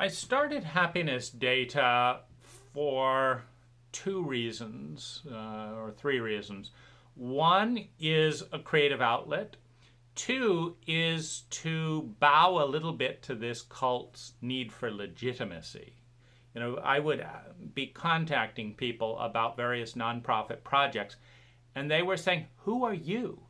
I started Happiness Data for two reasons, or three reasons. One is a creative outlet. Two is to bow a little bit to this cult's need for legitimacy. I would be contacting people about various nonprofit projects, and they were saying, "Who are you?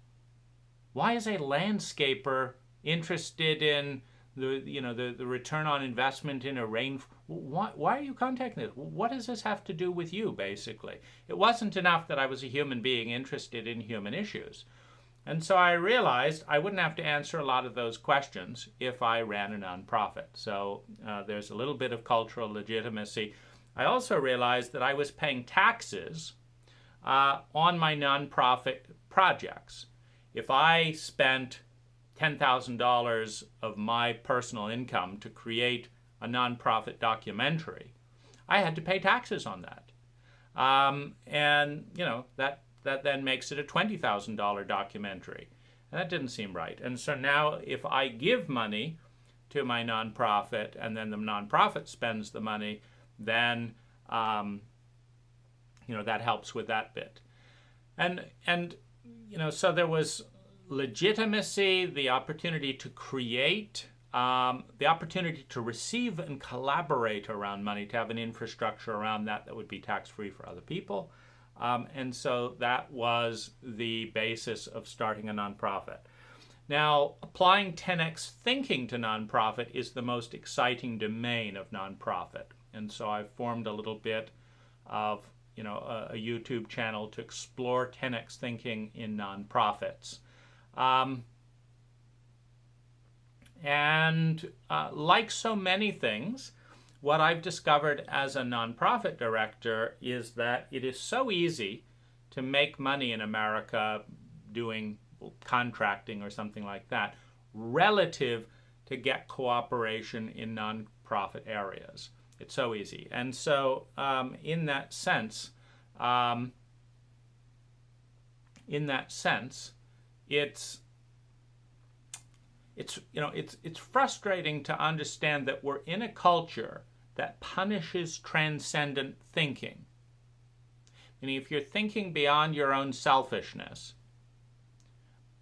Why is a landscaper interested in the return on investment in a rain? Why are you contacting this? What does this have to do with you?" Basically, it wasn't enough that I was a human being interested in human issues. And so I realized I wouldn't have to answer a lot of those questions if I ran a nonprofit. So there's a little bit of cultural legitimacy. I also realized that I was paying taxes on my nonprofit projects. If I spent $10,000 of my personal income to create a nonprofit documentary, I had to pay taxes on that. That then makes it a $20,000 documentary. And that didn't seem right. And so now if I give money to my nonprofit and then the nonprofit spends the money, then that helps with that bit. And so there was legitimacy, the opportunity to create, the opportunity to receive and collaborate around money, to have an infrastructure around that would be tax-free for other people. And so that was the basis of starting a nonprofit. Now, applying 10x thinking to nonprofit is the most exciting domain of nonprofit. And so I've formed a little bit of a YouTube channel to explore 10x thinking in nonprofits. Like so many things, what I've discovered as a nonprofit director is that it is so easy to make money in America doing contracting or something like that, relative to get cooperation in nonprofit areas. It's so easy. And so in that sense, it's frustrating to understand that we're in a culture that punishes transcendent thinking. Meaning, if you're thinking beyond your own selfishness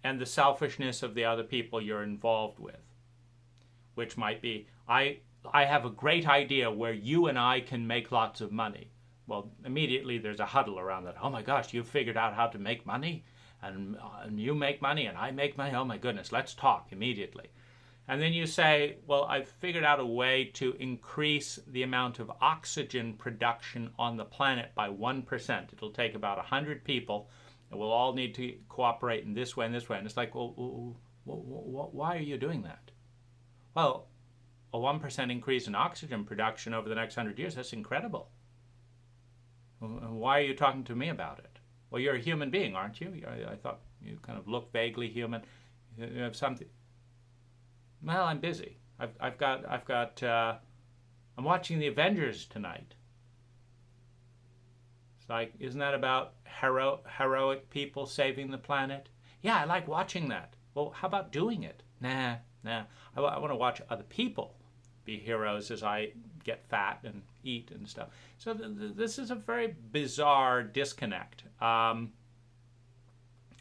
and the selfishness of the other people you're involved with, which might be, I have a great idea where you and I can make lots of money. Well, immediately there's a huddle around that. Oh my gosh, you've figured out how to make money? And you make money and I make money? Oh my goodness, let's talk immediately. And then you say, well, I've figured out a way to increase the amount of oxygen production on the planet by 1%. It'll take about 100 people, and we'll all need to cooperate in this way and this way. And it's like, well, why are you doing that? Well, a 1% increase in oxygen production over the next 100 years, that's incredible. Why are you talking to me about it? Well, you're a human being, aren't you? I thought you kind of look vaguely human. You have something. Well, I'm busy. I'm watching the Avengers tonight. It's like, isn't that about heroic people saving the planet? Yeah, I like watching that. Well, how about doing it? Nah. I want to watch other people be heroes as I get fat and eat and stuff. So this is a very bizarre disconnect.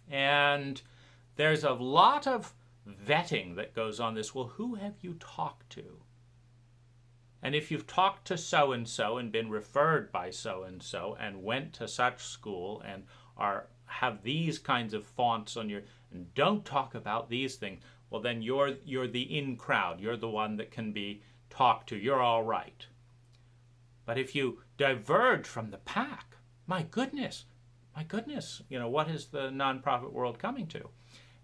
And there's a lot of vetting that goes on this. Well, who have you talked to? And if you've talked to so-and-so and been referred by so-and-so and went to such school and have these kinds of fonts on your, and don't talk about these things, well, then you're the in crowd. You're the one that can be talked to. You're all right. But if you diverge from the pack, my goodness, what is the nonprofit world coming to?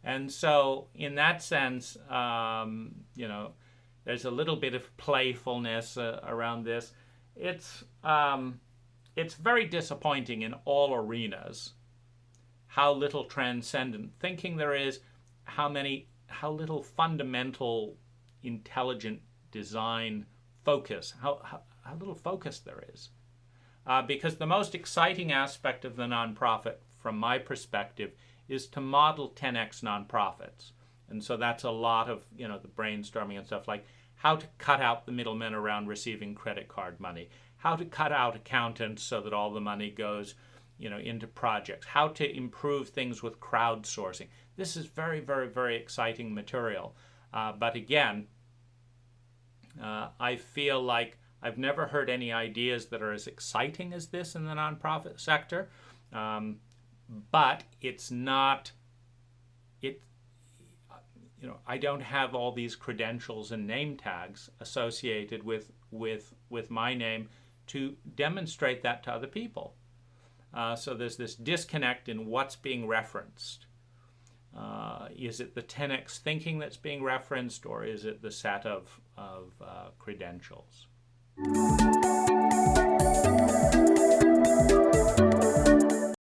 And so in that sense, there's a little bit of playfulness around this. It's very disappointing in all arenas how little transcendent thinking there is, how little fundamental intelligent design focus, how little focus there is. Because the most exciting aspect of the nonprofit, from my perspective, is to model 10x nonprofits. And so that's a lot of, the brainstorming and stuff like, how to cut out the middlemen around receiving credit card money, how to cut out accountants so that all the money goes, into projects, how to improve things with crowdsourcing. This is very, very, very exciting material. But again, I feel like I've never heard any ideas that are as exciting as this in the nonprofit sector. But it's not, I don't have all these credentials and name tags associated with my name to demonstrate that to other people. So there's this disconnect in what's being referenced. Is it the 10x thinking that's being referenced, or is it the set of credentials?